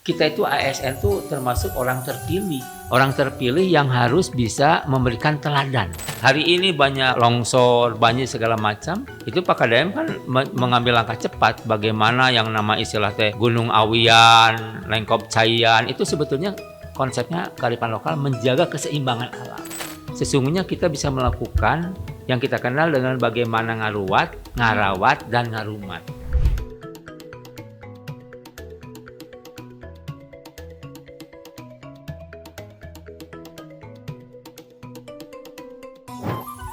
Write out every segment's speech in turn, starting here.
Kita itu ASN tuh termasuk orang terpilih. Orang terpilih yang harus bisa memberikan teladan. Hari ini banyak longsor, banjir segala macam. Itu Pak KDM kan mengambil langkah cepat. Bagaimana yang nama istilah teh Gunung Awian, Lengkop Caian. Itu sebetulnya konsepnya kearifan lokal menjaga keseimbangan alam. Sesungguhnya kita bisa melakukan yang kita kenal dengan bagaimana ngaruat, ngarawat, dan ngarumat.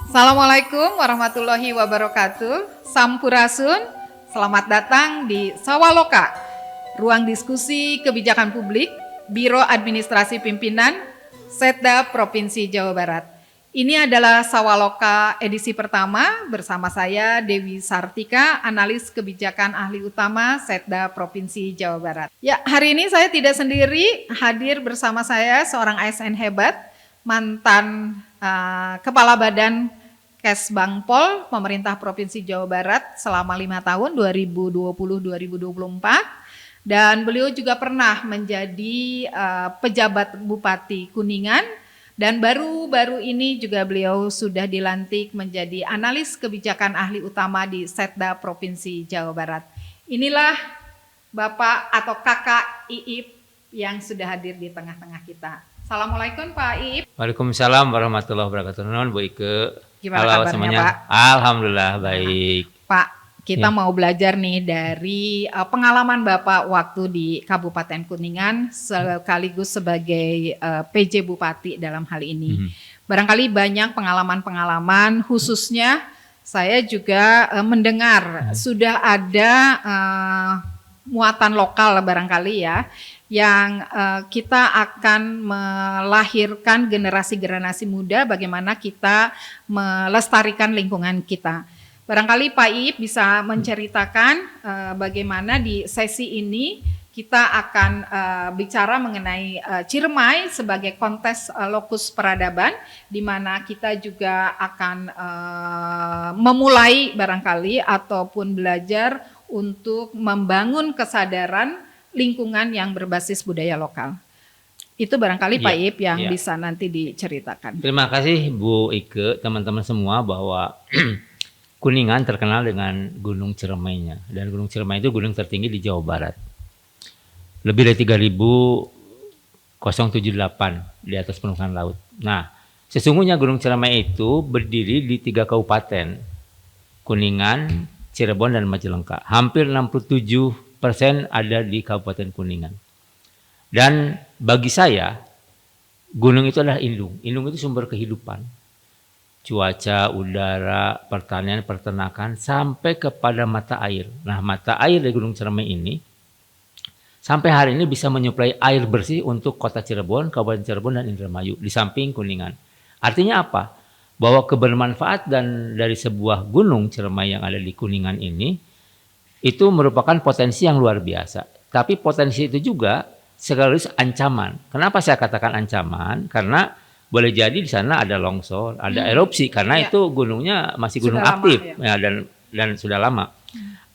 Assalamualaikum warahmatullahi wabarakatuh. Sampurasun, selamat datang di Sawaloka, ruang diskusi kebijakan publik, Biro Administrasi Pimpinan, Setda Provinsi Jawa Barat. Ini adalah Sawaloka edisi pertama bersama saya Dewi Sartika, analis kebijakan ahli utama Setda Provinsi Jawa Barat. Ya, hari ini saya tidak sendiri, hadir bersama saya seorang ASN hebat, mantan Kepala Badan Kesbangpol Pemerintah Provinsi Jawa Barat selama 5 tahun 2020-2024, dan beliau juga pernah menjadi pejabat Bupati Kuningan, dan baru-baru ini juga beliau sudah dilantik menjadi analis kebijakan ahli utama di Setda Provinsi Jawa Barat. Inilah Bapak atau Kakak Iip yang sudah hadir di tengah-tengah kita. Assalamualaikum Pak Iip. Waalaikumsalam warahmatullahi wabarakatuh. Non Bu Ike. Gimana halo kabarnya semuanya? Pak? Alhamdulillah baik. Pak, kita Ya. mau belajar nih dari pengalaman Bapak waktu di Kabupaten Kuningan sekaligus sebagai PJ Bupati dalam hal ini. Barangkali banyak pengalaman-pengalaman, khususnya saya juga mendengar sudah ada muatan lokal barangkali ya, yang kita akan melahirkan generasi-generasi muda bagaimana kita melestarikan lingkungan kita. Barangkali Pak Iip bisa menceritakan bagaimana di sesi ini kita akan bicara mengenai Ciremai sebagai kontes lokus peradaban, di mana kita juga akan memulai barangkali ataupun belajar untuk membangun kesadaran lingkungan yang berbasis budaya lokal. Itu barangkali Pak Iip yang bisa nanti diceritakan. Terima kasih Bu Ike, teman-teman semua, bahwa Kuningan terkenal dengan Gunung Ciremainya. Dan Gunung Ciremai itu gunung tertinggi di Jawa Barat. Lebih dari 3.078 di atas permukaan laut. Nah, sesungguhnya Gunung Ciremai itu berdiri di 3 kabupaten. Kuningan, Cirebon, dan Majalengka. Hampir 67% ada di Kabupaten Kuningan. Dan bagi saya, gunung itu adalah indung. Indung itu sumber kehidupan. Cuaca, udara, pertanian, peternakan, sampai kepada mata air. Nah, mata air dari Gunung Ciremai ini, sampai hari ini bisa menyuplai air bersih untuk kota Cirebon, Kabupaten Cirebon, dan Indramayu, di samping Kuningan. Artinya apa? Bahwa kebermanfaat dan dari sebuah gunung Ciremai yang ada di Kuningan ini, itu merupakan potensi yang luar biasa. Tapi potensi itu juga sekaligus ancaman. Kenapa saya katakan ancaman? Karena boleh jadi di sana ada longsor, ada erupsi, karena itu gunungnya masih gunung Sudah aktif lama, ya. dan sudah lama.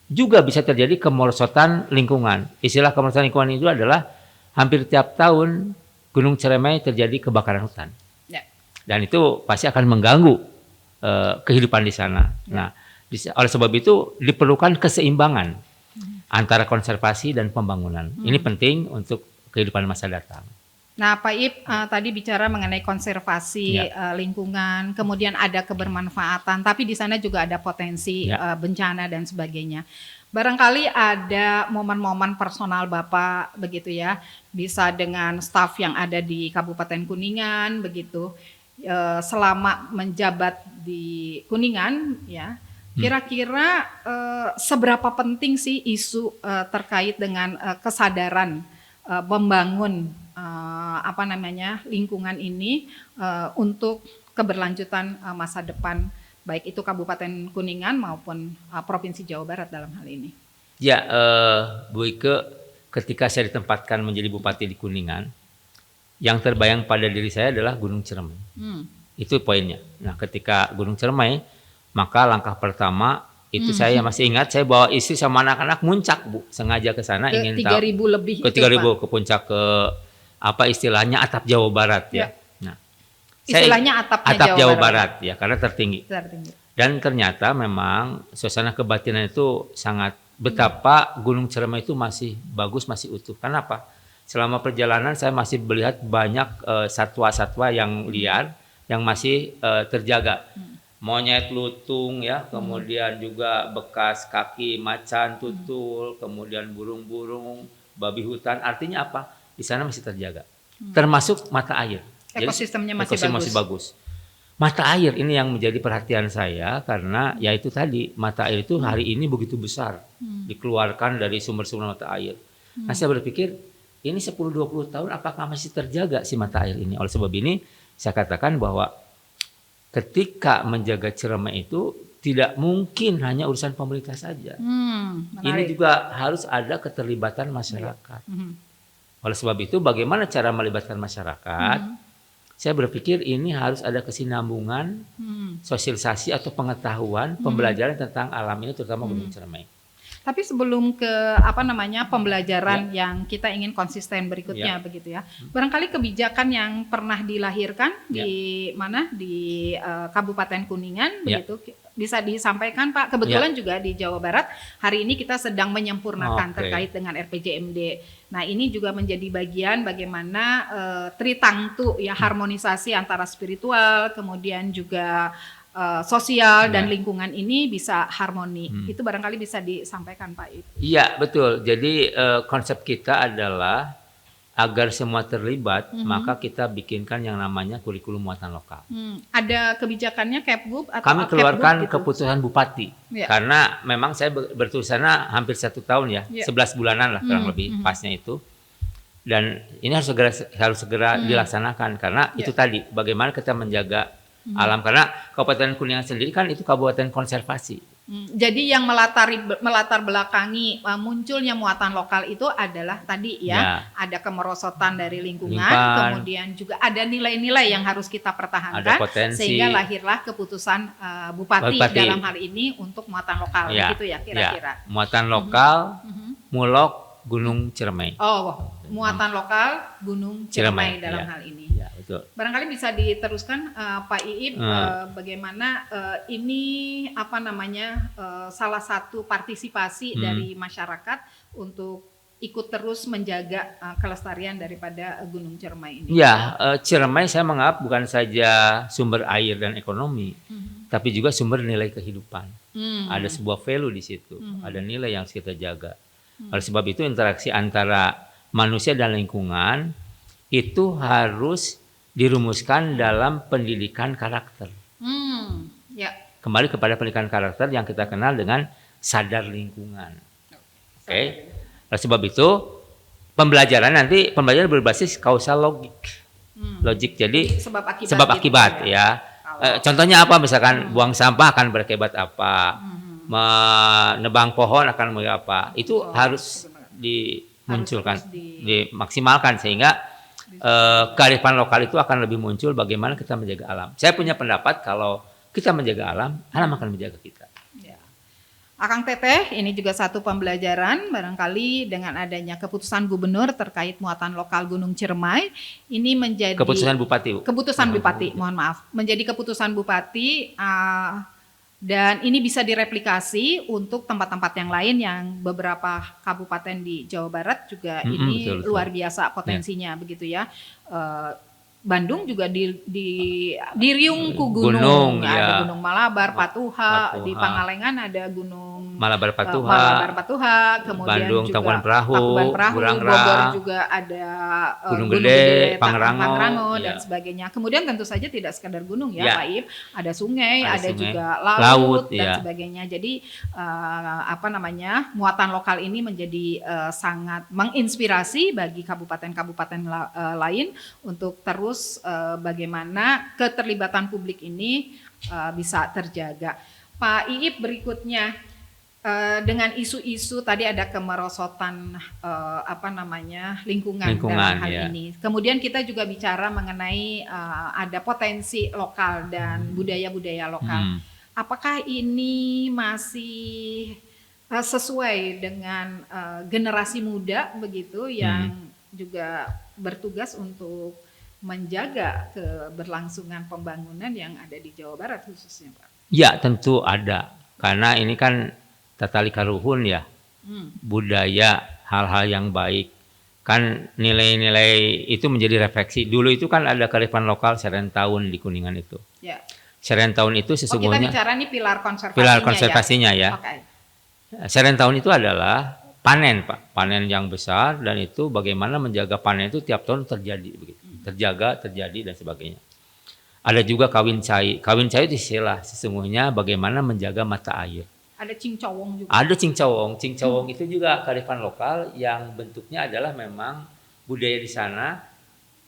Juga bisa terjadi kemerosotan lingkungan. Istilah kemerosotan lingkungan itu adalah hampir tiap tahun Gunung Ciremai terjadi kebakaran hutan. Ya. Dan itu pasti akan mengganggu kehidupan di sana. Nah, oleh sebab itu diperlukan keseimbangan antara konservasi dan pembangunan. Ini penting untuk kehidupan masa datang. Nah, Pak Iip tadi bicara mengenai konservasi lingkungan, kemudian ada kebermanfaatan, tapi di sana juga ada potensi bencana dan sebagainya. Barangkali ada momen-momen personal Bapak begitu ya, bisa dengan staf yang ada di Kabupaten Kuningan begitu, selama menjabat di Kuningan ya. Kira-kira seberapa penting sih isu terkait dengan kesadaran membangun lingkungan ini untuk keberlanjutan masa depan baik itu Kabupaten Kuningan maupun Provinsi Jawa Barat dalam hal ini. Ya, Bu Ike, ketika saya ditempatkan menjadi Bupati di Kuningan, yang terbayang pada diri saya adalah Gunung Ciremai. Itu poinnya. Nah, ketika Gunung Ciremai, maka langkah pertama Itu saya masih ingat, saya bawa istri sama anak-anak muncak, Bu. Sengaja ke sana Ke ingin 3.000 lebih ke itu, 3.000 Pak. ke puncak, ke apa istilahnya atap Jawa Barat ya. Ya. Nah, Istilahnya atapnya atap Jawa Jawa Barat ya, karena tertinggi. Tertinggi. Dan ternyata memang suasana kebatinan itu sangat, betapa Gunung Ciremai itu masih bagus, masih utuh. Kenapa? Selama perjalanan saya masih melihat banyak satwa-satwa yang liar yang masih terjaga. Monyet lutung ya, kemudian juga bekas kaki macan, tutul, kemudian burung-burung, babi hutan. Artinya apa? Di sana masih terjaga. Termasuk mata air. Jadi, Ekosistemnya masih ekosistem bagus. masih bagus. Mata air ini yang menjadi perhatian saya karena ya itu tadi, mata air itu hari ini begitu besar dikeluarkan dari sumber-sumber mata air. Nah, saya berpikir ini 10-20 tahun apakah masih terjaga si mata air ini? Oleh sebab ini saya katakan bahwa ketika menjaga Ciremai itu tidak mungkin hanya urusan pemerintah saja. Ini juga harus ada keterlibatan masyarakat. Oleh sebab itu bagaimana cara melibatkan masyarakat? Saya berpikir ini harus ada kesinambungan, sosialisasi atau pengetahuan, pembelajaran tentang alam ini terutama Gunung Ciremai. Tapi sebelum ke pembelajaran yang kita ingin konsisten berikutnya begitu ya. Barangkali kebijakan yang pernah dilahirkan di mana di Kabupaten Kuningan begitu bisa disampaikan Pak. Kebetulan juga di Jawa Barat hari ini kita sedang menyempurnakan terkait dengan RPJMD. Nah, ini juga menjadi bagian bagaimana tritangtu ya, harmonisasi antara spiritual kemudian juga sosial dan lingkungan ini bisa harmoni. Itu barangkali bisa disampaikan Pak. Iya, betul. Jadi konsep kita adalah agar semua terlibat, maka kita bikinkan yang namanya kurikulum muatan lokal. Ada kebijakannya Kepgub atau kami keluarkan gitu? Keputusan Bupati. Karena memang saya bertulis sana hampir 1 tahun ya, 11 bulanan lah kurang lebih pasnya itu. Dan ini harus segera dilaksanakan karena itu tadi bagaimana kita menjaga alam, karena Kabupaten Kuningan sendiri kan itu kabupaten konservasi. Jadi yang melatar belakangi munculnya muatan lokal itu adalah tadi ada kemerosotan dari lingkungan, kemudian juga ada nilai-nilai yang harus kita pertahankan, sehingga lahirlah keputusan Bupati dalam hal ini untuk muatan lokal, gitu ya kira-kira. Muatan lokal, Mulok, Gunung Ciremai. Muatan lokal Gunung Ciremai dalam hal ini. Ya, betul. Barangkali bisa diteruskan Pak Iip, bagaimana ini salah satu partisipasi dari masyarakat untuk ikut terus menjaga kelestarian daripada Gunung Ciremai ini. Ya, Ciremai saya menganggap bukan saja sumber air dan ekonomi, tapi juga sumber nilai kehidupan. Ada sebuah value di situ, ada nilai yang harus kita jaga. Oleh sebab itu interaksi antara manusia dan lingkungan itu harus dirumuskan dalam pendidikan karakter. Kembali kepada pendidikan karakter yang kita kenal dengan sadar lingkungan. Oke. Oleh sebab itu pembelajaran berbasis kausal logik. Jadi sebab akibat ya. Contohnya apa? Misalkan buang sampah akan berakibat apa? Menebang pohon akan berakibat apa? Itu harus dimunculkan, dimaksimalkan sehingga kearifan lokal itu akan lebih muncul bagaimana kita menjaga alam. Saya punya pendapat kalau kita menjaga alam, alam akan menjaga kita. Akang Teteh, ini juga satu pembelajaran barangkali dengan adanya keputusan gubernur terkait muatan lokal Gunung Ciremai, ini menjadi keputusan Bupati. Keputusan Bupati, mohon maaf, menjadi keputusan Bupati. Dan ini bisa direplikasi untuk tempat-tempat yang lain yang beberapa kabupaten di Jawa Barat juga ini betul. Luar biasa potensinya begitu ya. Bandung juga di Riung ku gunung ada Gunung Malabar, Patuha, di Pangalengan ada Gunung Malabar Patuha, kemudian Bandung, juga Tangkuban Perahu, Bogor juga ada Gunung Gede, Pangrango dan sebagainya. Kemudian tentu saja tidak sekadar gunung Pak Iip, ada sungai, ada juga laut dan sebagainya. Jadi muatan lokal ini menjadi sangat menginspirasi bagi kabupaten-kabupaten lain untuk terus bagaimana keterlibatan publik ini bisa terjaga. Pak Iip, berikutnya dengan isu-isu tadi ada kemerosotan lingkungan dalam hal ini. Kemudian kita juga bicara mengenai ada potensi lokal dan budaya-budaya lokal. apakah ini masih sesuai dengan generasi muda begitu yang juga bertugas untuk menjaga keberlangsungan pembangunan yang ada di Jawa Barat khususnya, Pak? Ya, tentu ada. Karena ini kan tata lika ruhun ya, budaya, hal-hal yang baik. Kan nilai-nilai itu menjadi refleksi. Dulu itu kan ada kearifan lokal Serentahun di Kuningan itu. Ya. Serentahun itu sesungguhnya. Kita bicara nih pilar konservasinya. Pilar konservasinya ya. Okay. Serentahun itu adalah panen, Pak. Panen yang besar, dan itu bagaimana menjaga panen itu tiap tahun terjadi begitu. Terjaga, terjadi dan sebagainya. Ada juga kawin cai. Kawin cai itu istilah sesungguhnya bagaimana menjaga mata air. Ada cincowong juga. Ada cincowong. Cincowong itu juga kearifan lokal yang bentuknya adalah memang budaya di sana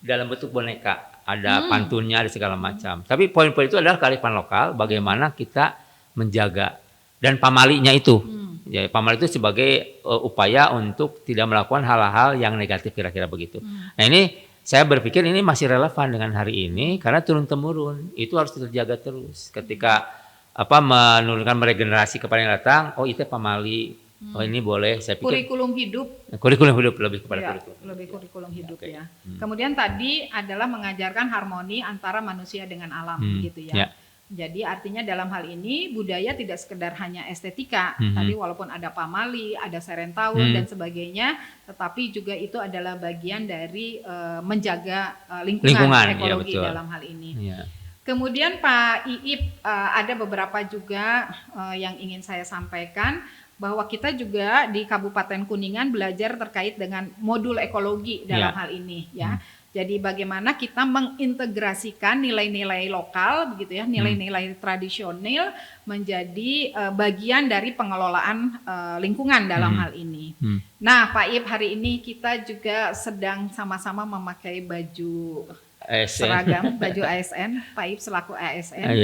dalam bentuk boneka. Ada pantunnya, ada segala macam. Tapi poin-poin itu adalah kearifan lokal, bagaimana kita menjaga. Dan pamalinya itu. Ya, pamali itu sebagai upaya untuk tidak melakukan hal-hal yang negatif kira-kira begitu. Nah ini saya berpikir ini masih relevan dengan hari ini karena turun-temurun. Itu harus terjaga terus. Ketika menurunkan meregenerasi kepada yang datang, oh itu pamali, oh ini boleh, saya pikir kurikulum hidup lebih kepada ya, kurikulum lebih kurikulum hidup okay. Ya. Kemudian tadi adalah mengajarkan harmoni antara manusia dengan alam gitu ya. Jadi artinya dalam hal ini budaya tidak sekedar hanya estetika, tadi walaupun ada pamali, ada serentahun dan sebagainya, tetapi juga itu adalah bagian dari menjaga lingkungan ekologi ya, dalam hal ini. Ya. Kemudian Pak Iip, ada beberapa juga yang ingin saya sampaikan bahwa kita juga di Kabupaten Kuningan belajar terkait dengan modul ekologi dalam hal ini ya. Jadi bagaimana kita mengintegrasikan nilai-nilai lokal begitu ya, nilai-nilai tradisional menjadi bagian dari pengelolaan lingkungan dalam hal ini. Nah, Pak Iip, hari ini kita juga sedang sama-sama memakai baju ASN. Seragam baju ASN, Pak Iip selaku ASN.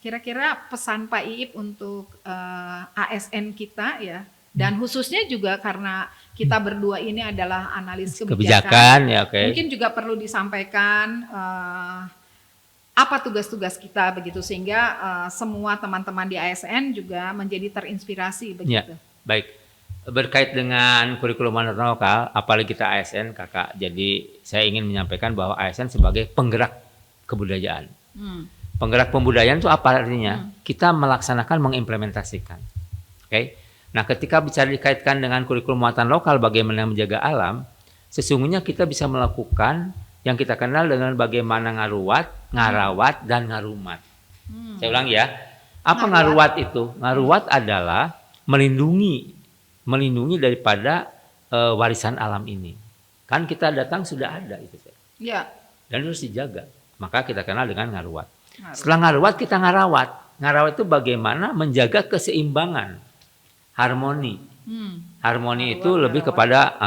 Kira-kira pesan Pak Iip untuk ASN kita ya, dan khususnya juga karena kita berdua ini adalah analis kebijakan ya, mungkin juga perlu disampaikan apa tugas-tugas kita begitu sehingga semua teman-teman di ASN juga menjadi terinspirasi begitu. Ya, baik. Berkait dengan kurikulum manfaat lokal, apalagi kita ASN, Kakak. Jadi saya ingin menyampaikan bahwa ASN sebagai penggerak kebudayaan. Penggerak pembudayaan itu apa artinya? Kita melaksanakan, mengimplementasikan. Oke. Nah, ketika bicara dikaitkan dengan kurikulum muatan lokal, bagaimana menjaga alam, sesungguhnya kita bisa melakukan yang kita kenal dengan bagaimana ngarawat, dan ngarumat. Saya ulang ya. Apa ngaruat itu? Ngaruat adalah melindungi daripada warisan alam ini. Kan kita datang sudah ada itu. Ya. Dan harus dijaga. Maka kita kenal dengan ngaruat. Setelah ngaruat kita ngarawat. Ngarawat itu bagaimana menjaga keseimbangan, harmoni. Harmoni itu lebih kepada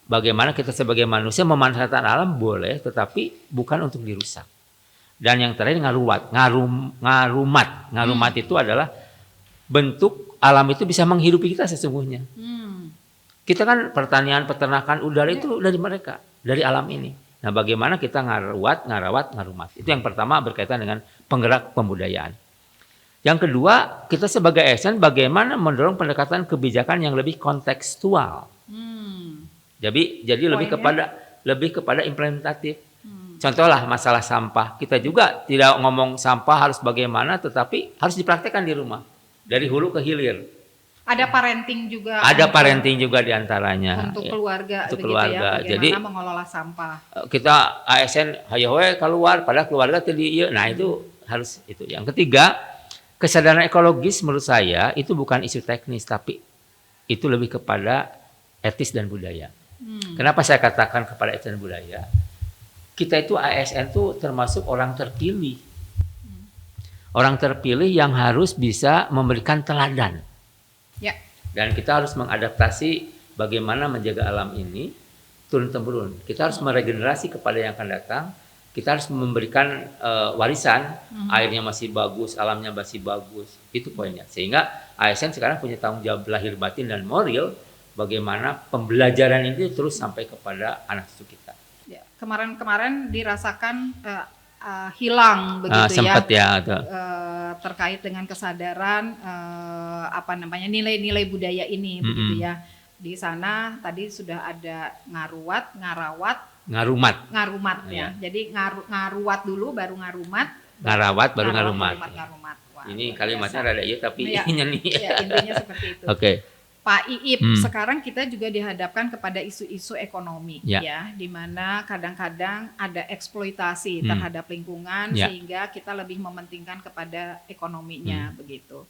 bagaimana kita sebagai manusia memanfaatkan alam boleh, tetapi bukan untuk dirusak. Dan yang terakhir ngaruat, ngarumat. Ngarumat itu adalah bentuk alam itu bisa menghidupi kita sesungguhnya. Kita kan pertanian, peternakan, udara itu dari mereka, dari alam ini. Nah, bagaimana kita ngarawat, ngarumat. Itu yang pertama berkaitan dengan penggerak pembudayaan. Yang kedua, kita sebagai ASN bagaimana mendorong pendekatan kebijakan yang lebih kontekstual. Jadi lebih kepada implementatif. Contohlah masalah sampah. Kita juga tidak ngomong sampah harus bagaimana, tetapi harus dipraktekkan di rumah. Dari hulu ke hilir. Ada parenting juga. Ada parenting juga diantaranya. Untuk keluarga. Untuk keluarga. Ya, bagaimana jadi mengelola sampah. Kita ASN hayawe keluar, pada keluarga tadi. Nah itu harus itu. Yang ketiga, kesadaran ekologis menurut saya itu bukan isu teknis, tapi itu lebih kepada etis dan budaya. Kenapa saya katakan kepada etis dan budaya? Kita itu ASN itu termasuk orang terpilih. Orang terpilih yang harus bisa memberikan teladan. Ya. Dan kita harus mengadaptasi bagaimana menjaga alam ini turun-temurun. Kita harus meregenerasi kepada yang akan datang. Kita harus memberikan warisan, airnya masih bagus, alamnya masih bagus. Itu poinnya. Sehingga ASN sekarang punya tanggung jawab lahir batin dan moral bagaimana pembelajaran ini terus sampai kepada anak cucu kita. Ya, kemarin-kemarin dirasakan hilang begitu sempat ya, ya. terkait dengan kesadaran nilai-nilai budaya ini begitu ya. Di sana tadi sudah ada ngarumat ya. Jadi ngaruat dulu baru ngarumat. Ngarawat baru ngarumat. Wah, ini kalimatnya rada iya tapi ya, intinya seperti itu. Oke. Pak Iip, sekarang kita juga dihadapkan kepada isu-isu ekonomi ya, di mana kadang-kadang ada eksploitasi terhadap lingkungan sehingga kita lebih mementingkan kepada ekonominya begitu.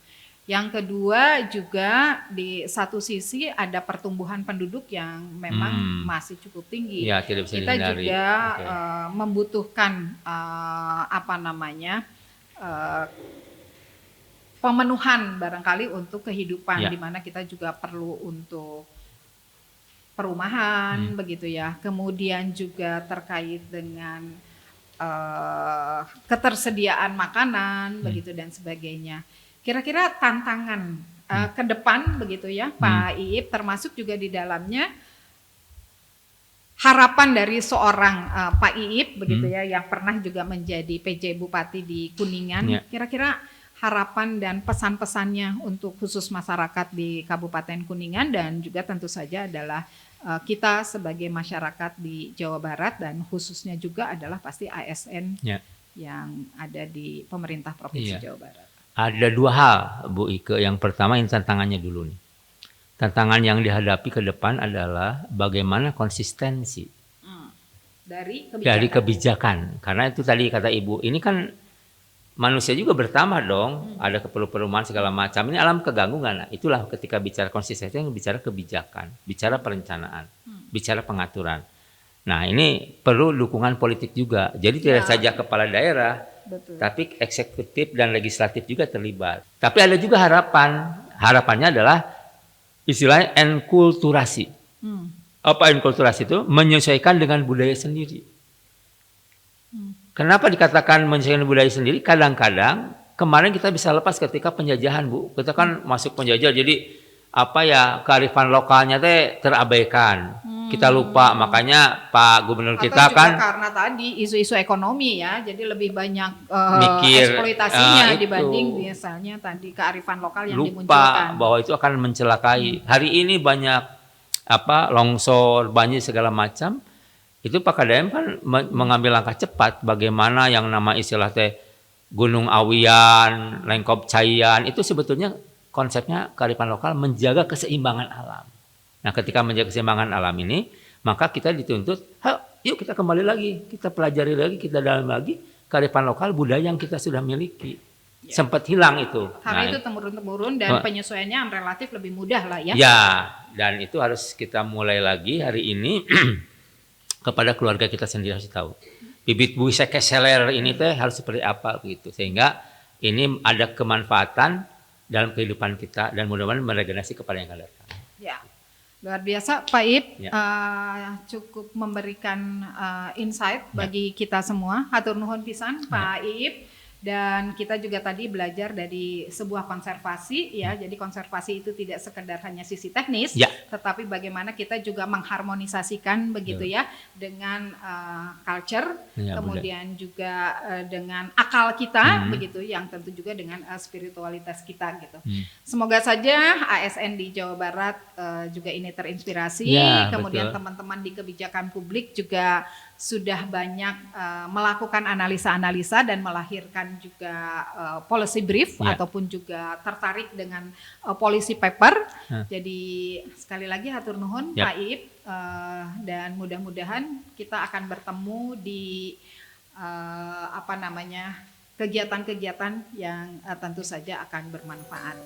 Yang kedua juga di satu sisi ada pertumbuhan penduduk yang memang masih cukup tinggi. Ya, tidak bisa kita dihindari. juga membutuhkan pemenuhan barangkali untuk kehidupan di mana kita juga perlu untuk perumahan begitu ya. Kemudian juga terkait dengan ketersediaan makanan begitu dan sebagainya. Kira-kira tantangan ke depan begitu ya Pak Iip, termasuk juga di dalamnya harapan dari seorang Pak Iip begitu ya yang pernah juga menjadi PJ Bupati di Kuningan. Kira-kira harapan dan pesan-pesannya untuk khusus masyarakat di Kabupaten Kuningan dan juga tentu saja adalah kita sebagai masyarakat di Jawa Barat dan khususnya juga adalah pasti ASN yang ada di pemerintah Provinsi Jawa Barat. Ada dua hal Bu Ike. Yang pertama ini tantangannya dulu nih. Tantangan yang dihadapi ke depan adalah bagaimana konsistensi dari kebijakan. Karena itu tadi kata Ibu, ini kan manusia juga bertambah dong, ada perumahan segala macam. Ini alam keganggu nggak? Nah, itulah ketika bicara konsistensi, bicara kebijakan, bicara perencanaan, bicara pengaturan. Nah, ini perlu dukungan politik juga. Jadi tidak saja kepala daerah, tapi eksekutif dan legislatif juga terlibat. Tapi ada juga harapan. Harapannya adalah istilahnya enkulturasi. Apa enkulturasi itu? Menyesuaikan dengan budaya sendiri. Kenapa dikatakan menyesuaikan budaya sendiri? Kadang-kadang kemarin kita bisa lepas ketika penjajahan Bu. Kita kan masuk penjajah jadi kearifan lokalnya terabaikan. Kita lupa, makanya Pak Gubernur kita kan karena tadi isu-isu ekonomi ya, jadi lebih banyak eksploitasinya dibanding misalnya tadi kearifan lokal yang dimunculkan. Lupa bahwa itu akan mencelakai. Hari ini banyak longsor, banjir segala macam. Itu Pak KDM kan mengambil langkah cepat bagaimana yang nama istilah Gunung Awian, Lengkop Caian, itu sebetulnya konsepnya kearifan lokal menjaga keseimbangan alam. Nah, ketika menjaga keseimbangan alam ini, maka kita dituntut, yuk kita kembali lagi, kita pelajari lagi, kita dalam lagi kearifan lokal budaya yang kita sudah miliki. Sempat hilang itu. Karena itu temurun-temurun dan penyesuaiannya relatif lebih mudah lah ya. Ya, dan itu harus kita mulai lagi hari ini kepada keluarga kita sendiri harus tahu. Bibit buih sekeseler ini harus seperti apa gitu. Sehingga ini ada kemanfaatan dalam kehidupan kita dan mudah-mudahan meregenerasi kepada yang akan datang. Ya. Luar biasa Pak Iip, cukup memberikan insight bagi kita semua. Hatur nuhun pisan Pak Iip. Dan kita juga tadi belajar dari sebuah konservasi ya. Jadi konservasi itu tidak sekedar hanya sisi teknis, tetapi bagaimana kita juga mengharmonisasikan begitu ya dengan culture, kemudian juga dengan akal kita begitu, yang tentu juga dengan spiritualitas kita gitu. Semoga saja ASN di Jawa Barat juga ini terinspirasi, kemudian teman-teman di kebijakan publik juga sudah banyak melakukan analisa-analisa dan melahirkan juga policy brief ataupun juga tertarik dengan policy paper. Jadi sekali lagi hatur nuhun Pak Iip, dan mudah-mudahan kita akan bertemu di kegiatan-kegiatan yang tentu saja akan bermanfaat.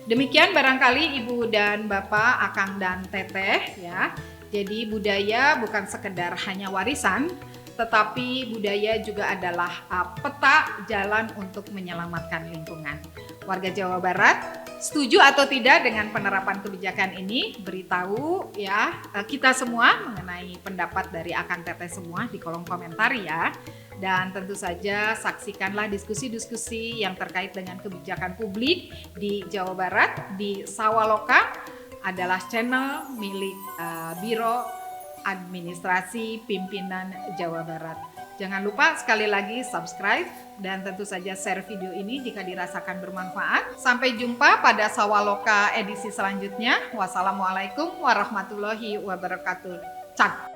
Demikian barangkali Ibu dan Bapak, Akang dan Teteh ya. Jadi budaya bukan sekedar hanya warisan, tetapi budaya juga adalah peta jalan untuk menyelamatkan lingkungan. Warga Jawa Barat, setuju atau tidak dengan penerapan kebijakan ini? Beritahu ya kita semua mengenai pendapat dari Akang Teteh semua di kolom komentar ya. Dan tentu saja saksikanlah diskusi-diskusi yang terkait dengan kebijakan publik di Jawa Barat di Sawaloka. Adalah channel milik Biro Administrasi Pimpinan Jawa Barat. Jangan lupa sekali lagi subscribe dan tentu saja share video ini jika dirasakan bermanfaat. Sampai jumpa pada Sawaloka edisi selanjutnya. Wassalamualaikum warahmatullahi wabarakatuh. Cak.